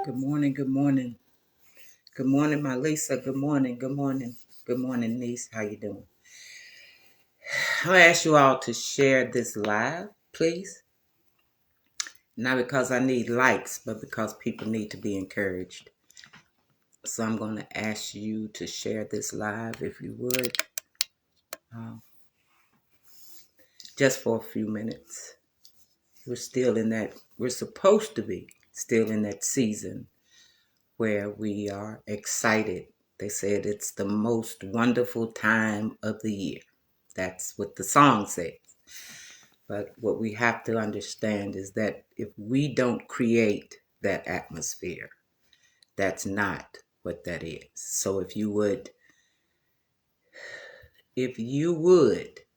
Good morning, good morning. Good morning, my Lisa. Good morning, good morning. Good morning, niece. How you doing? I'll ask you all to share this live, please. Not because I need likes, but because people need to be encouraged. So I'm going to ask you to share this live, if you would, uh, just for a few minutes. We're supposed to be still in that season where we are excited. They said it's the most wonderful time of the year. That's what the song says. But what we have to understand is that if we don't create that atmosphere, that's not what that is. So if you would,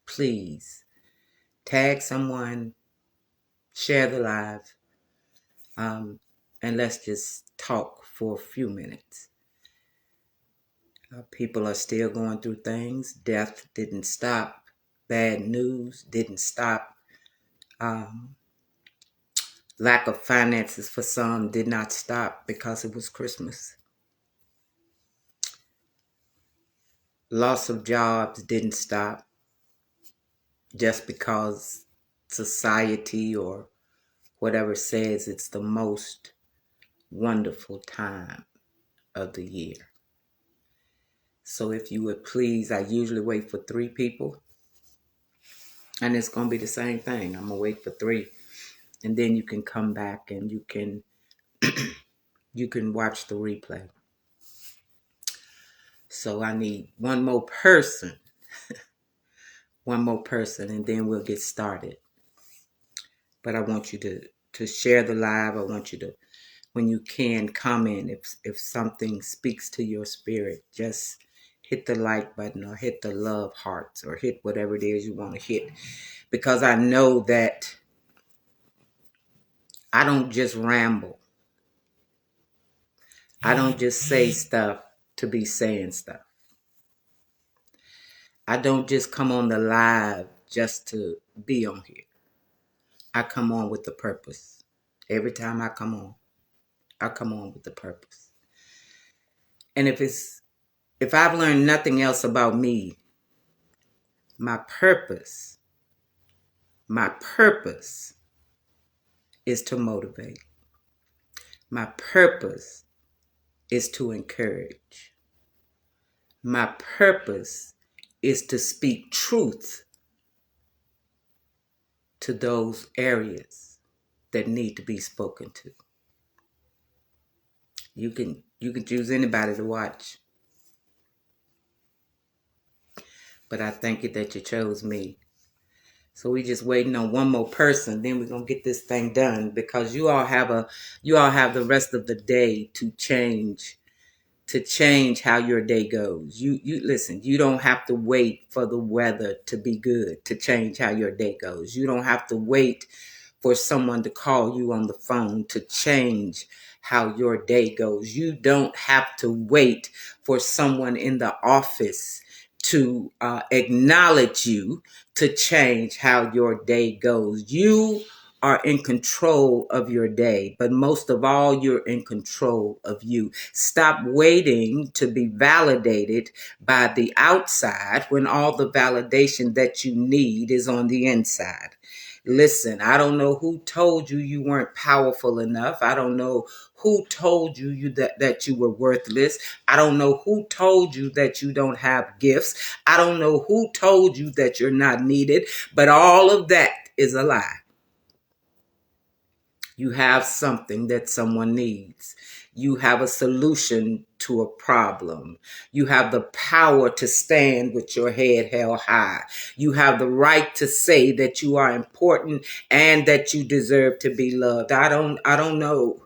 please tag someone, share the live, and let's just talk for a few minutes. People are still going through things. Death didn't stop. Bad news didn't stop. Lack of finances for some did not stop because it was Christmas. Loss of jobs didn't stop just because society or whatever says it's the most wonderful time of the year. So if you would please, I usually wait for 3 people. And it's going to be the same thing. I'm going to wait for 3. And then you can come back and you can watch the replay. So I need one more person, and then we'll get started. But I want you to share the live. I want you to, when you can, comment. If something speaks to your spirit, just hit the like button or hit the love hearts or hit whatever it is you want to hit. Because I know that I don't just ramble. I don't just say stuff to be saying stuff. I don't just come on the live just to be on here. I come on with the purpose. Every time I come on with the purpose. And if I've learned nothing else about me, my purpose is to motivate. My purpose is to encourage. My purpose is to speak truth to those areas that need to be spoken to. You can choose anybody to watch. But I thank you that you chose me. So we just waiting on one more person, then we're gonna get this thing done because you all have the rest of the day to change how your day goes. You listen, you don't have to wait for the weather to be good to change how your day goes. You don't have to wait for someone to call you on the phone to change how your day goes. You don't have to wait for someone in the office to acknowledge you to change how your day goes. You are in control of your day, but most of all, you're in control of you. Stop waiting to be validated by the outside when all the validation that you need is on the inside. Listen, I don't know who told you you weren't powerful enough. I don't know who told you that you were worthless. I don't know who told you that you don't have gifts. I don't know who told you that you're not needed, but all of that is a lie. You have something that someone needs. You have a solution to a problem. You have the power to stand with your head held high. You have the right to say that you are important and that you deserve to be loved. I don't know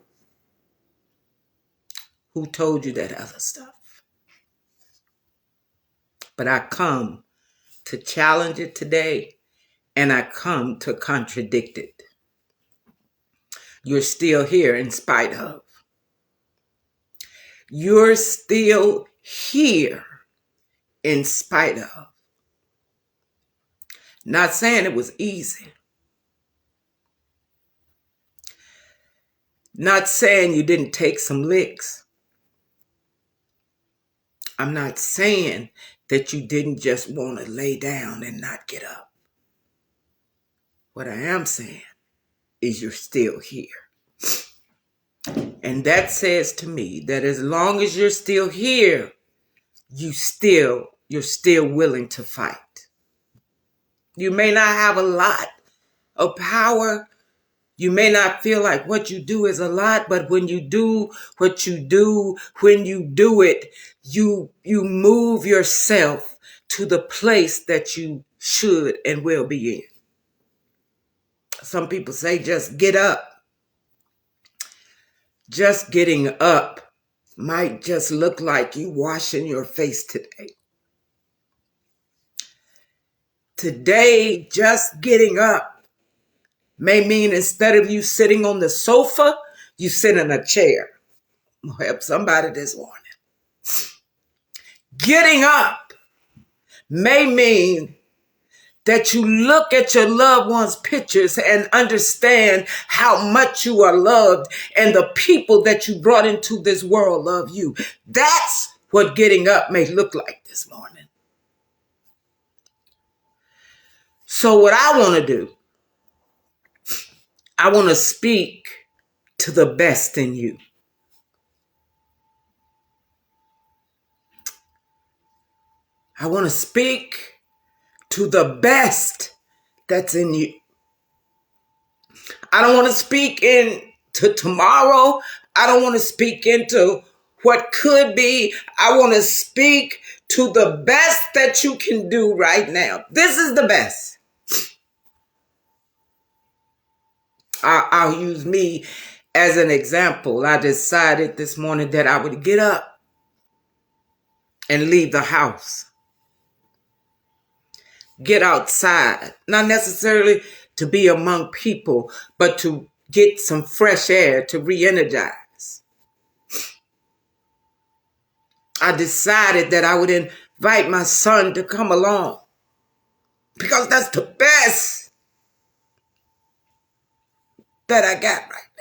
who told you that other stuff. But I come to challenge it today, and I come to contradict it. You're still here in spite of. You're still here in spite of. Not saying it was easy. Not saying you didn't take some licks. I'm not saying that you didn't just want to lay down and not get up. What I am saying is you're still here. And that says to me that as long as you're still here, you're still willing to fight. You may not have a lot of power. You may not feel like what you do is a lot, but when you do what you do, when you do it, you move yourself to the place that you should and will be in. Some people say just get up. Just getting up might just look like you washing your face today. Today, just getting up may mean instead of you sitting on the sofa, you sit in a chair. I'll help somebody this morning. Getting up may mean that you look at your loved one's pictures and understand how much you are loved and the people that you brought into this world love you. That's what getting up may look like this morning. So what I want to do, I want to speak to the best in you. I want to speak to the best that's in you. I don't want to speak into tomorrow. I don't want to speak into what could be. I want to speak to the best that you can do right now. This is the best. I'll use me as an example. I decided this morning that I would get up and leave the house. Get outside, not necessarily to be among people, but to get some fresh air, to re-energize. I decided that I would invite my son to come along because that's the best that I got right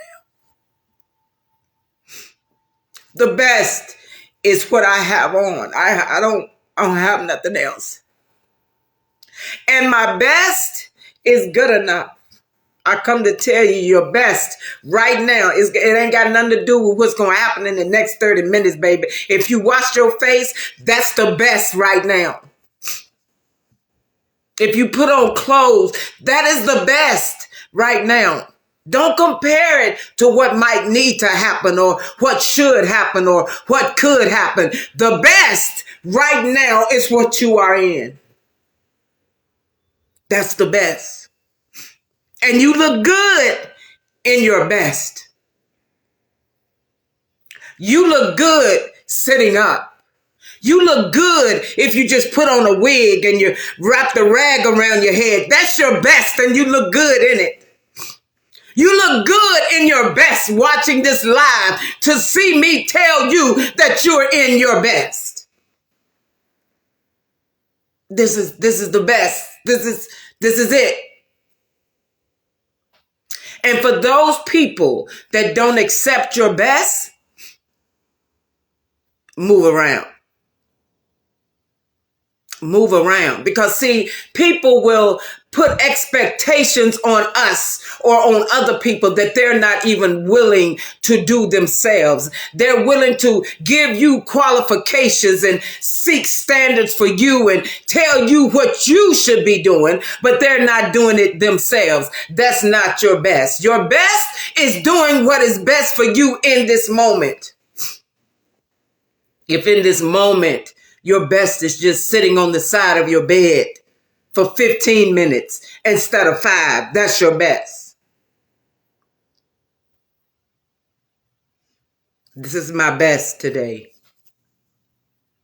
now. The best is what I have on. I don't have nothing else. And my best is good enough. I come to tell you your best right now. It ain't got nothing to do with what's going to happen in the next 30 minutes, baby. If you wash your face, that's the best right now. If you put on clothes, that is the best right now. Don't compare it to what might need to happen or what should happen or what could happen. The best right now is what you are in. That's the best. And you look good in your best. You look good sitting up. You look good if you just put on a wig and you wrap the rag around your head. That's your best and you look good in it. You look good in your best watching this live to see me tell you that you're in your best. This is the best. This is it. And for those people that don't accept your best, move around. Move around. Because see, people will put expectations on us or on other people that they're not even willing to do themselves. They're willing to give you qualifications and seek standards for you and tell you what you should be doing, but they're not doing it themselves. That's not your best. Your best is doing what is best for you in this moment. If in this moment, your best is just sitting on the side of your bed for 15 minutes instead of 5, that's your best. This is my best today.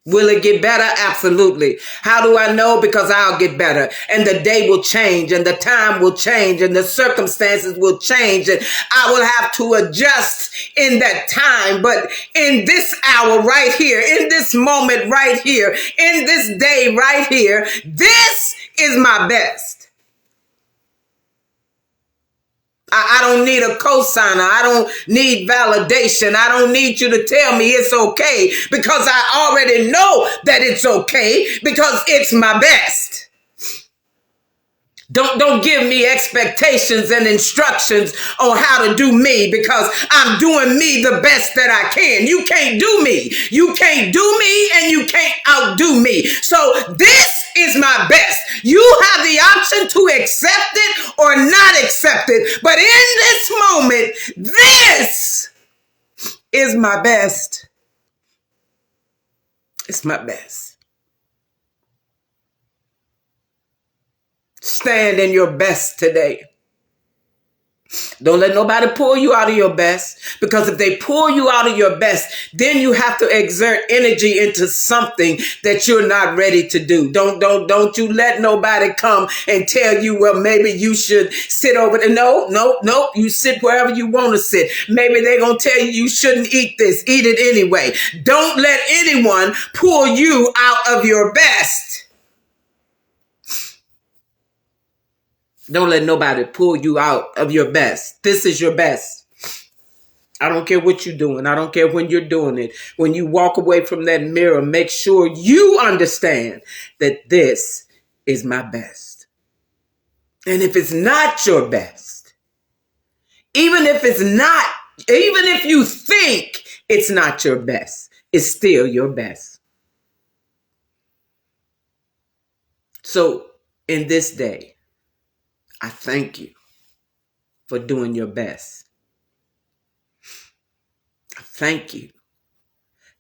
Will it get better? Absolutely. How do I know? Because I'll get better and the day will change and the time will change and the circumstances will change and I will have to adjust in that time. But in this hour right here, in this moment right here, in this day right here, this is my best. I don't need a cosigner. I don't need validation. I don't need you to tell me it's okay, because I already know that it's okay because it's my best. Don't give me expectations and instructions on how to do me, because I'm doing me the best that I can. You can't do me. You can't do me, and you can't outdo me. So this is my best. You have the option to accept it or not accept it. But in this moment, this is my best. It's my best. Stand in your best today. Don't let nobody pull you out of your best, because if they pull you out of your best, then you have to exert energy into something that you're not ready to do. Don't you let nobody come and tell you, well, maybe you should sit over there. No. You sit wherever you want to sit. Maybe they're going to tell you you shouldn't eat this. Eat it anyway. Don't let anyone pull you out of your best. Don't let nobody pull you out of your best. This is your best. I don't care what you're doing. I don't care when you're doing it. When you walk away from that mirror, make sure you understand that this is my best. And if it's not your best, even if you think it's not your best, it's still your best. So in this day, I thank you for doing your best. I thank you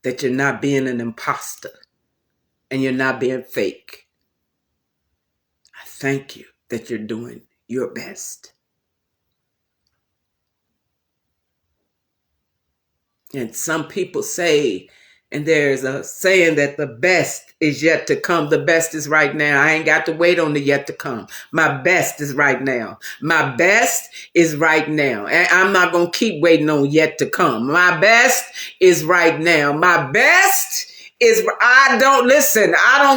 that you're not being an imposter and you're not being fake. I thank you that you're doing your best. And some people say, and there's a saying that the best is yet to come. The best is right now. I ain't got to wait on the yet to come. My best is right now. My best is right now. And I'm not going to keep waiting on yet to come. My best is right now. My best is, I don't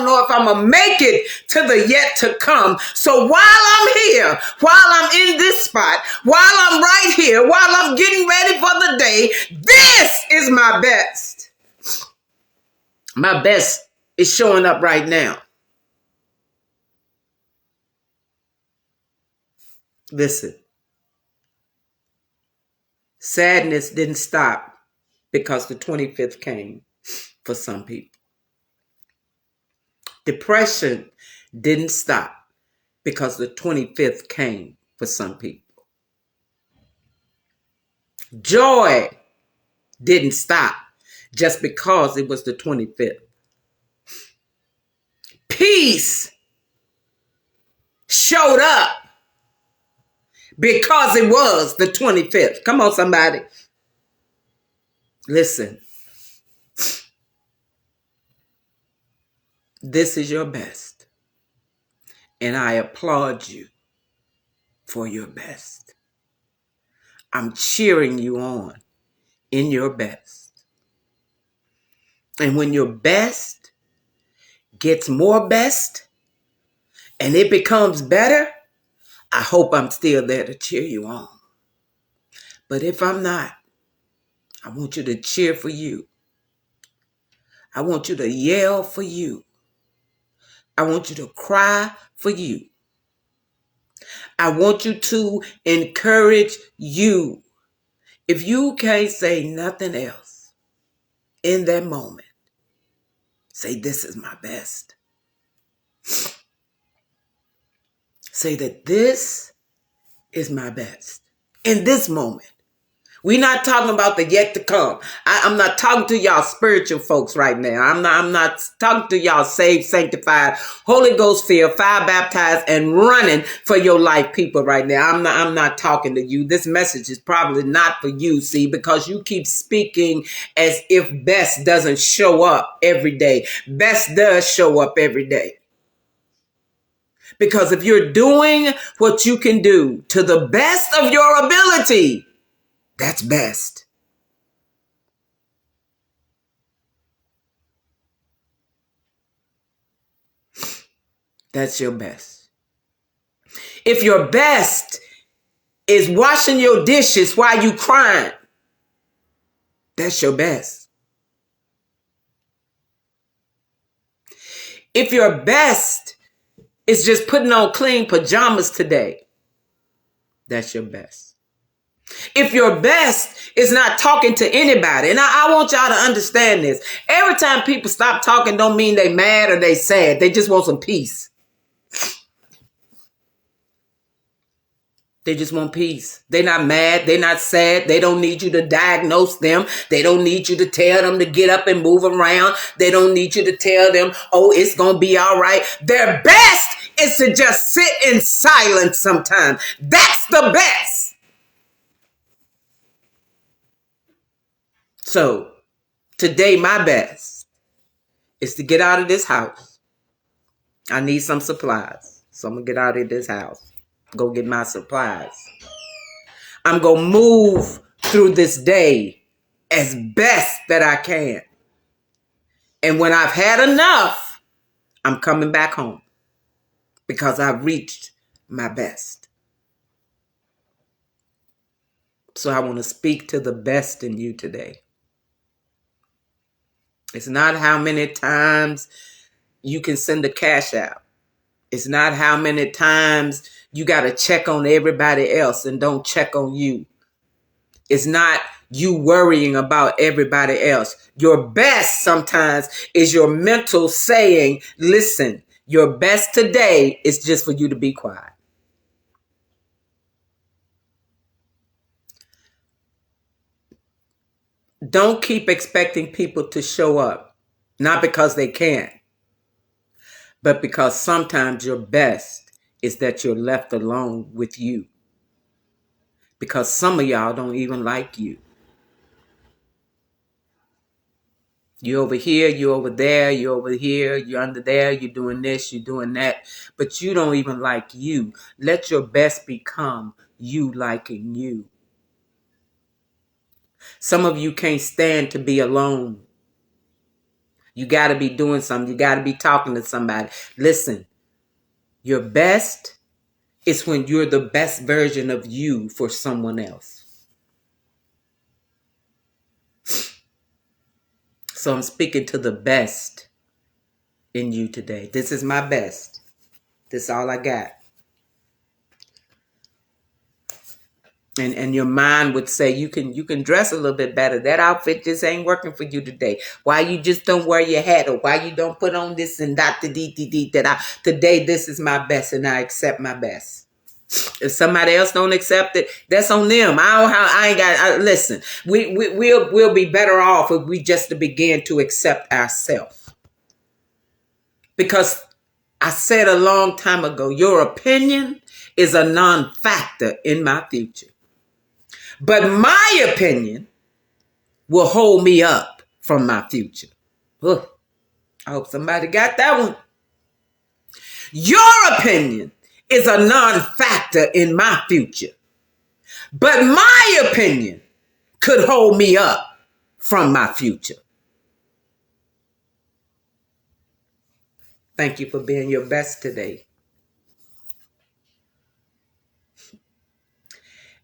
know if I'm going to make it to the yet to come. So while I'm here, while I'm in this spot, while I'm right here, while I'm getting ready for the day, this is my best. My best is showing up right now. Listen, sadness didn't stop because the 25th came for some people. Depression didn't stop because the 25th came for some people. Joy didn't stop just because it was the 25th. Peace showed up because it was the 25th. Come on, somebody. Listen. This is your best. And I applaud you for your best. I'm cheering you on in your best. And when your best gets more best and it becomes better, I hope I'm still there to cheer you on. But if I'm not, I want you to cheer for you. I want you to yell for you. I want you to cry for you. I want you to encourage you. If you can't say nothing else in that moment, say, this is my best. Say that this is my best. In this moment. We're not talking about the yet to come. I'm not talking to y'all spiritual folks right now. I'm not talking to y'all saved, sanctified, Holy Ghost filled, fire baptized, and running for your life people right now. I'm not talking to you. This message is probably not for you, see, because you keep speaking as if best doesn't show up every day. Best does show up every day. Because if you're doing what you can do to the best of your ability, that's best. That's your best. If your best is washing your dishes while you crying, that's your best. If your best is just putting on clean pajamas today, that's your best. If your best is not talking to anybody, and I want y'all to understand this. Every time people stop talking don't mean they mad or they sad. They just want some peace. They just want peace. They're not mad. They're not sad. They don't need you to diagnose them. They don't need you to tell them to get up and move around. They don't need you to tell them, oh, it's going to be all right. Their best is to just sit in silence sometimes. That's the best. So today, my best is to get out of this house. I need some supplies. So I'm going to get out of this house. Go get my supplies. I'm going to move through this day as best that I can. And when I've had enough, I'm coming back home because I've reached my best. So I want to speak to the best in you today. It's not how many times you can send a cash out. It's not how many times you got to check on everybody else and don't check on you. It's not you worrying about everybody else. Your best sometimes is your mental saying, listen, your best today is just for you to be quiet. Don't keep expecting people to show up, not because they can't, but because sometimes your best is that you're left alone with you. Because some of y'all don't even like you. You're over here, you're over there, you're over here, you're under there, you're doing this, you're doing that, but you don't even like you. Let your best become you liking you. Some of you can't stand to be alone. You got to be doing something. You got to be talking to somebody. Listen, your best is when you're the best version of you for someone else. So I'm speaking to the best in you today. This is my best. This is all I got. And your mind would say, you can dress a little bit better. That outfit just ain't working for you today. Why you just don't wear your hat, or why you don't put on this and that, today this is my best and I accept my best. If somebody else don't accept it, that's on them. Listen, we'll be better off if we just to begin to accept ourselves. Because I said a long time ago, your opinion is a non-factor in my future. But my opinion will hold me up from my future. Ugh, I hope somebody got that one. Your opinion is a non-factor in my future. But my opinion could hold me up from my future. Thank you for being your best today.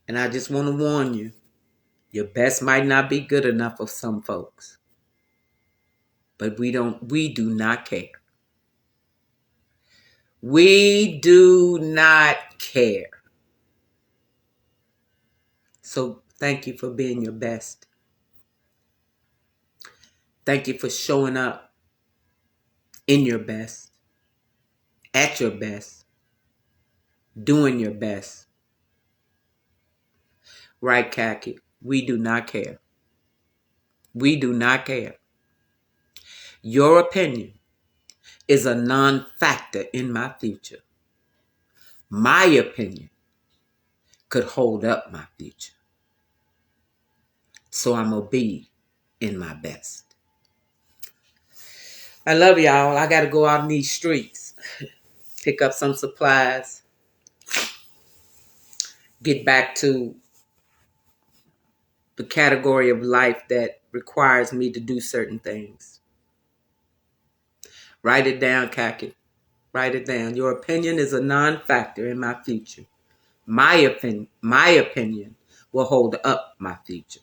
And I just want to warn you, your best might not be good enough for some folks. But we do not care. We do not care. So thank you for being your best. Thank you for showing up in your best, at your best, doing your best. Right, Khaki? We do not care. We do not care. Your opinion is a non-factor in my future. My opinion could hold up my future. So I'm going to be in my best. I love y'all. I got to go out in these streets, pick up some supplies, get back to the category of life that requires me to do certain things. Write it down, Khaki. Write it down. Your opinion is a non-factor in my future. my opinion will hold up my future.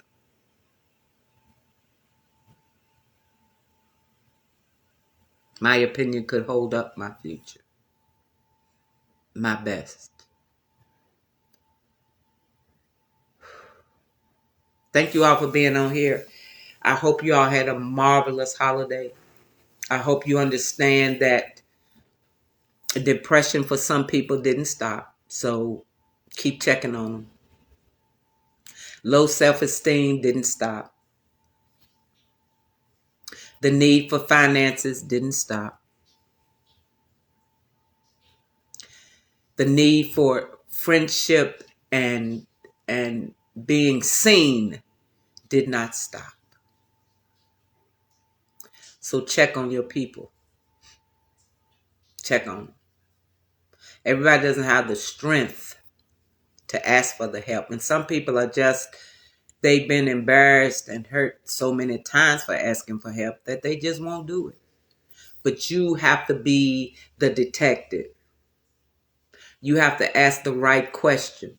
My opinion could hold up my future. My best. Thank you all for being on here. I hope you all had a marvelous holiday. I hope you understand that depression for some people didn't stop. So keep checking on them. Low self-esteem didn't stop. The need for finances didn't stop. The need for friendship and being seen did not stop. So check on your people. Check on them. Everybody doesn't have the strength to ask for the help. And some people are just, they've been embarrassed and hurt so many times for asking for help that they just won't do it. But you have to be the detective. You have to ask the right questions.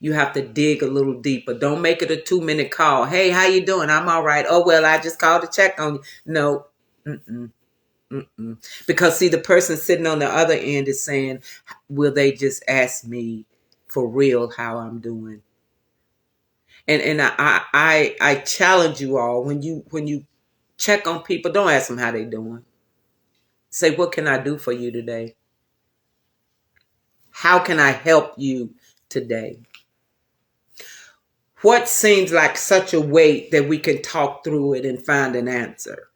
You have to dig a little deeper. Don't make it a 2-minute call. Hey, how you doing? I'm all right. Oh, well, I just called to check on you. No. Because see, the person sitting on the other end is saying, will they just ask me for real how I'm doing? And I challenge you all, when you check on people, don't ask them how they doing. Say, what can I do for you today? How can I help you today? What seems like such a weight that we can talk through it and find an answer?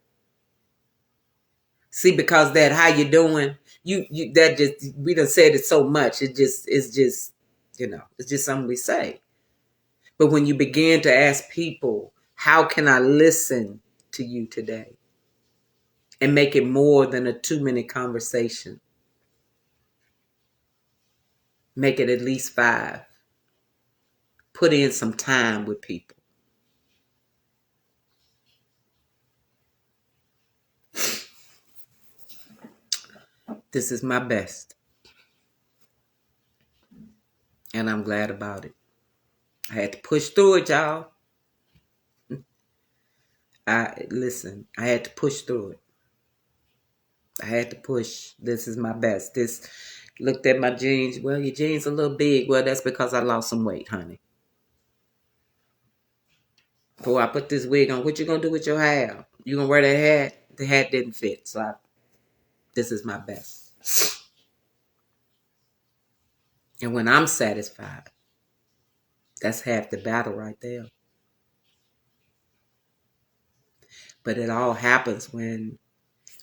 See, because that how you doing, you that just, we done said it so much. It's just, it's just something we say. But when you begin to ask people, how can I listen to you today? And make it more than a 2-minute conversation. Make it at least 5. Put in some time with people. This is my best. And I'm glad about it. I had to push through it, y'all. I had to push through it. I had to push. This is my best. Looked at my jeans. Well, your jeans a little big. Well, that's because I lost some weight, honey. Before I put this wig on, what you gonna do with your hair? You gonna wear that hat? The hat didn't fit, so this is my best. And when I'm satisfied, that's half the battle right there. But it all happens when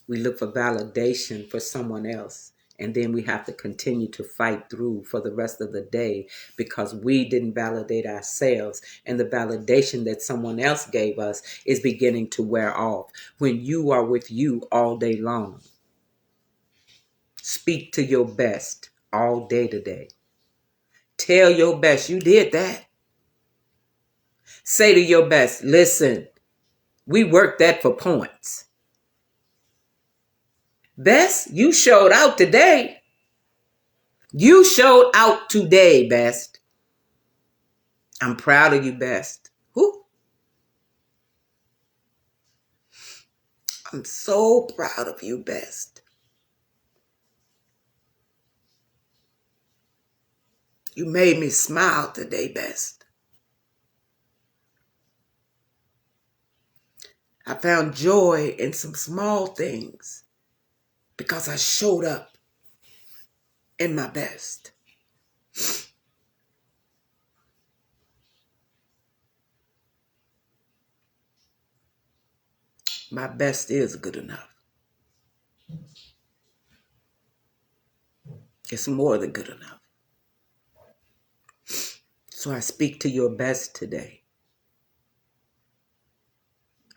we look for validation for someone else. And then we have to continue to fight through for the rest of the day because we didn't validate ourselves. And the validation that someone else gave us is beginning to wear off. When you are with you all day long, speak to your best all day today. Tell your best, you did that. Say to your best, listen, we worked that for points. Best, you showed out today. You showed out today, best. I'm proud of you, best. Whew. I'm so proud of you, best. You made me smile today, best. I found joy in some small things because I showed up in my best. My best is good enough. It's more than good enough. So I speak to your best today.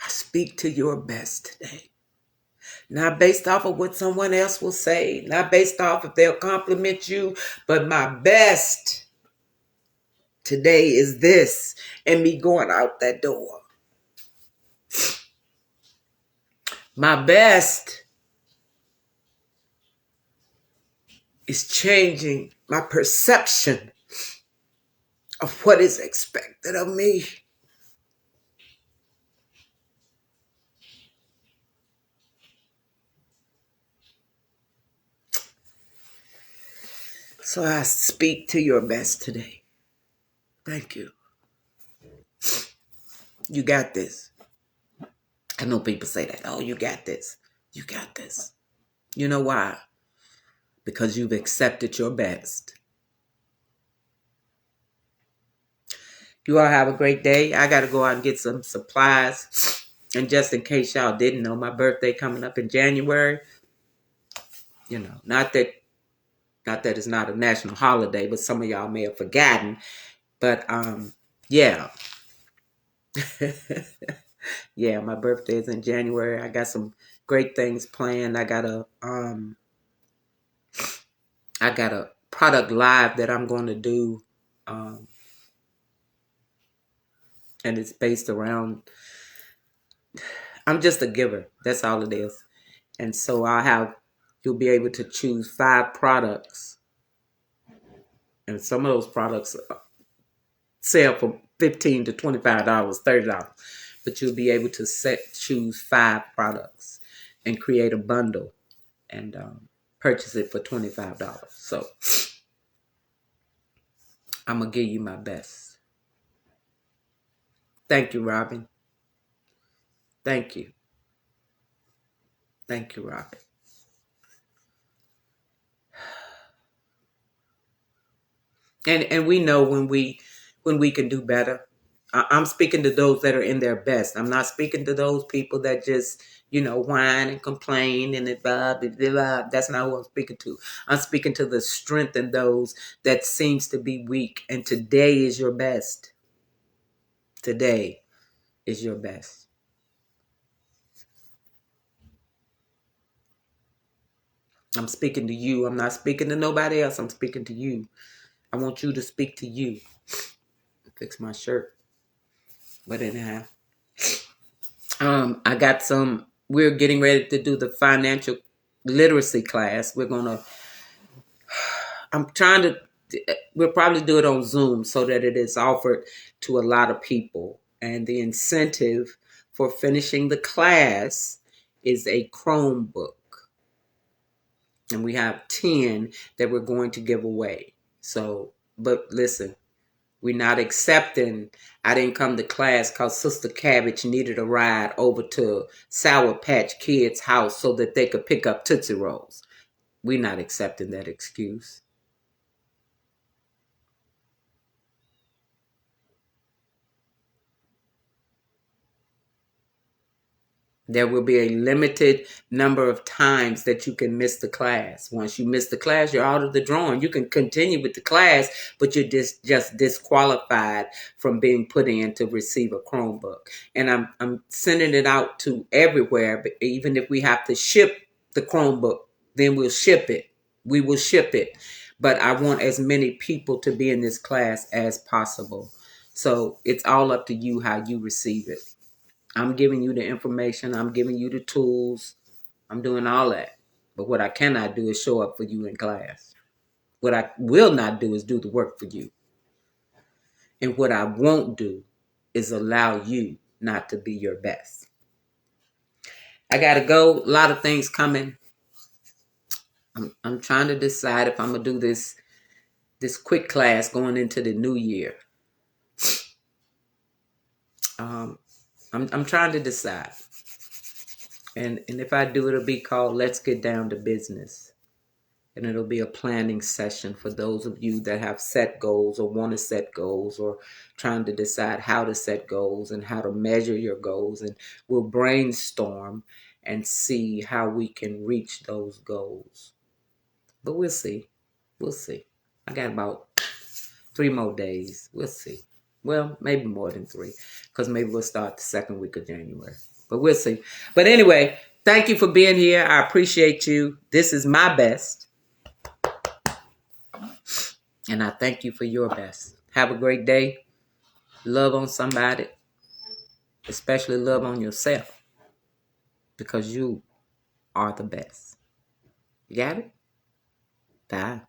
I speak to your best today. Not based off of what someone else will say, not based off if they'll compliment you, but my best today is this, and me going out that door. My best is changing my perception of what is expected of me. So I speak to your best today. Thank you. You got this. I know people say that. Oh, you got this. You got this. You know why? Because you've accepted your best. You all have a great day. I got to go out and get some supplies. And just in case y'all didn't know, my birthday coming up in January. You know, not that it's not a national holiday, but some of y'all may have forgotten. But yeah. Yeah, my birthday is in January. I got some great things planned. I got a product live that I'm going to do. And it's based around, I'm just a giver. That's all it is. And so you'll be able to choose 5 products. And some of those products sell for $15 to $25, $30. But you'll be able to choose 5 products and create a bundle and purchase it for $25. So I'm going to give you my best. Thank you, Robin. Thank you. Thank you, Robin. And we know when we can do better. I'm speaking to those that are in their best. I'm not speaking to those people that just, whine and complain and blah, blah, blah. That's not who I'm speaking to. I'm speaking to the strength in those that seems to be weak. And today is your best. Today is your best. I'm speaking to you. I'm not speaking to nobody else. I'm speaking to you. I want you to speak to you. Fix my shirt. But anyhow, I got we're getting ready to do the financial literacy class. We'll probably do it on Zoom so that it is offered to a lot of people. And the incentive for finishing the class is a Chromebook. And we have 10 that we're going to give away. So, but listen, we're not accepting. I didn't come to class because Sister Cabbage needed a ride over to Sour Patch Kids' house so that they could pick up Tootsie Rolls. We're not accepting that excuse. There will be a limited number of times that you can miss the class. Once you miss the class, you're out of the drawing. You can continue with the class, but you're just disqualified from being put in to receive a Chromebook. And I'm sending it out to everywhere, but even if we have to ship the Chromebook, then we'll ship it. We will ship it. But I want as many people to be in this class as possible. So it's all up to you how you receive it. I'm giving you the information. I'm giving you the tools. I'm doing all that. But what I cannot do is show up for you in class. What I will not do is do the work for you. And what I won't do is allow you not to be your best. I got to go. A lot of things coming. I'm trying to decide if I'm going to do this quick class going into the new year. I'm trying to decide. And if I do, it'll be called Let's Get Down to Business. And it'll be a planning session for those of you that have set goals or want to set goals or trying to decide how to set goals and how to measure your goals. And we'll brainstorm and see how we can reach those goals. But we'll see. We'll see. I got about 3 more days. We'll see. Well, maybe more than 3, because maybe we'll start the 2nd week of January. But we'll see. But anyway, thank you for being here. I appreciate you. This is my best. And I thank you for your best. Have a great day. Love on somebody. Especially love on yourself. Because you are the best. You got it? Bye.